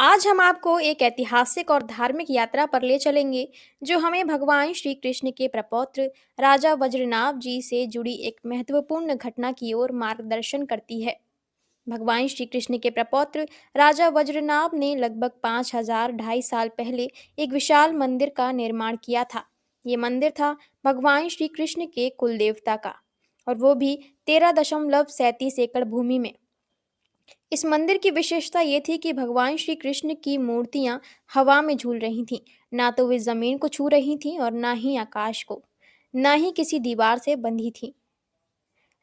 आज हम आपको एक ऐतिहासिक और धार्मिक यात्रा पर ले चलेंगे जो हमें भगवान श्री कृष्ण के प्रपौत्र राजा वज्रनाभ जी से जुड़ी एक महत्वपूर्ण घटना की ओर मार्गदर्शन करती है। भगवान श्री कृष्ण के प्रपौत्र राजा वज्रनाभ ने लगभग 5,000 ढाई साल पहले एक विशाल मंदिर का निर्माण किया था। ये मंदिर था भगवान श्री कृष्ण के कुल देवता का, और वो भी 13.37 एकड़ भूमि में। इस मंदिर की विशेषता ये थी कि भगवान श्री कृष्ण की मूर्तियां हवा में झूल रही थीं। ना तो वे जमीन को छू रही थीं और ना ही आकाश को, ना ही किसी दीवार से बंधी थीं।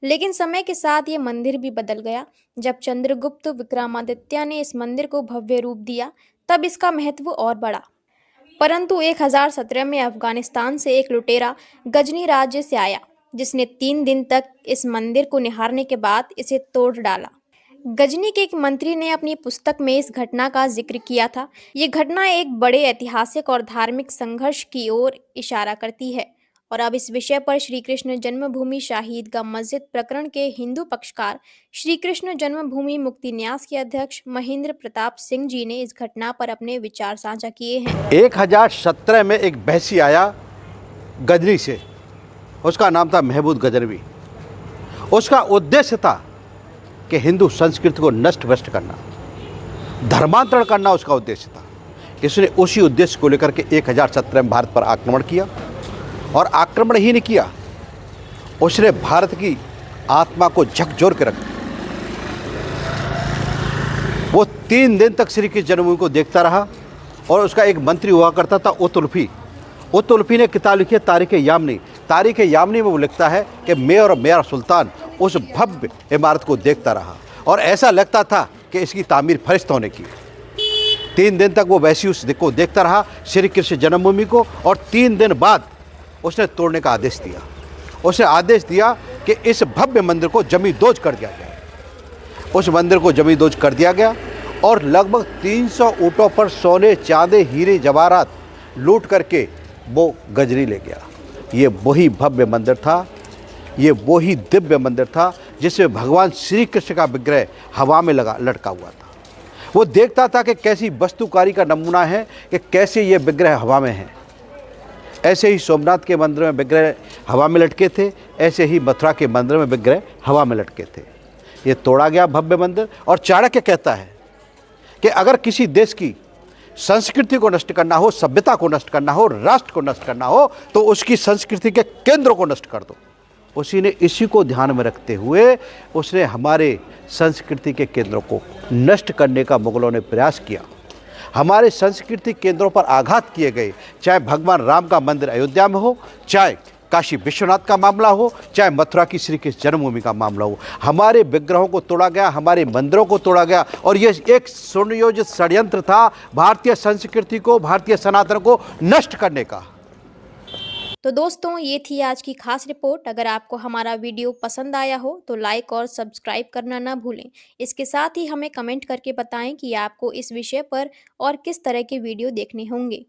लेकिन समय के साथ ये मंदिर भी बदल गया। जब चंद्रगुप्त विक्रमादित्य ने इस मंदिर को भव्य रूप दिया, तब इसका महत्व और बढ़ा। परंतु 1017 में अफगानिस्तान से एक लुटेरा गजनी राज्य से आया, जिसने 3 दिन तक इस मंदिर को निहारने के बाद इसे तोड़ डाला। गजनी के एक मंत्री ने अपनी पुस्तक में इस घटना का जिक्र किया था। ये घटना एक बड़े ऐतिहासिक और धार्मिक संघर्ष की ओर इशारा करती है। और अब इस विषय पर श्री कृष्ण जन्मभूमि शाहीदगाह मस्जिद प्रकरण के हिंदू पक्षकार श्री कृष्ण जन्मभूमि मुक्ति न्यास के अध्यक्ष महेंद्र प्रताप सिंह जी ने इस घटना पर अपने विचार साझा किए हैं। 1017 में एक बहसी आया गजनी से, उसका नाम था महमूद गजनवी। उसका उद्देश्य था कि हिंदू संस्कृति को नष्ट भ्रष्ट करना, धर्मांतरण करना उसका उद्देश्य था। इसने उसी उद्देश्य को लेकर के 1017 में भारत पर आक्रमण किया, और आक्रमण ही नहीं किया, उसने भारत की आत्मा को झकझोर के रख दिया। वो 3 दिन तक श्री कृष्ण जन्मभूमि को देखता रहा, और उसका एक मंत्री हुआ करता था उत्तुल्फी। उत्तुल्फी ने किताब लिखी है तारीख यामनी। तारीख यामनी में वो लिखता है कि मैं और मेरा सुल्तान उस भव्य इमारत को देखता रहा, और ऐसा लगता था कि इसकी तामीर फरिश्तों ने की। 3 दिन तक वो वैसी उस को देखता रहा, श्री कृष्ण जन्मभूमि को, और 3 दिन बाद उसने तोड़ने का आदेश दिया। उसने आदेश दिया कि इस भव्य मंदिर को जमींदोज कर दिया गया। उस मंदिर को जमींदोज कर दिया गया, और लगभग 300 ऊँटों पर सोने चांदी हीरे जवाहरात लूट करके वो गजनी ले गया। ये वही भव्य मंदिर था, ये वही दिव्य मंदिर था जिसमें भगवान श्री कृष्ण का विग्रह हवा में लटका हुआ था। वो देखता था कि कैसी वास्तुकारी का नमूना है, कि कैसे ये विग्रह हवा में है। ऐसे ही सोमनाथ के मंदिर में विग्रह हवा में लटके थे, ऐसे ही मथुरा के मंदिर में विग्रह हवा में लटके थे। ये तोड़ा गया भव्य मंदिर, और चाणक्य कहता है कि अगर किसी देश की संस्कृति को नष्ट करना हो, सभ्यता को नष्ट करना हो, राष्ट्र को नष्ट करना हो, तो उसकी संस्कृति के केंद्रों को नष्ट कर दो। उसी ने इसी को ध्यान में रखते हुए उसने हमारे संस्कृति के केंद्रों को नष्ट करने का मुगलों ने प्रयास किया। हमारे संस्कृति केंद्रों पर आघात किए गए, चाहे भगवान राम का मंदिर अयोध्या में हो, चाहे काशी विश्वनाथ का मामला हो, चाहे मथुरा की श्री कृष्ण जन्मभूमि का मामला हो। हमारे विग्रहों को तोड़ा गया, हमारे मंदिरों को तोड़ा गया, और ये एक सुनियोजित षड्यंत्र था भारतीय संस्कृति को, भारतीय सनातन को नष्ट करने का। तो दोस्तों, ये थी आज की खास रिपोर्ट। अगर आपको हमारा वीडियो पसंद आया हो तो लाइक और सब्सक्राइब करना ना भूलें। इसके साथ ही हमें कमेंट करके बताएं कि आपको इस विषय पर और किस तरह के वीडियो देखने होंगे।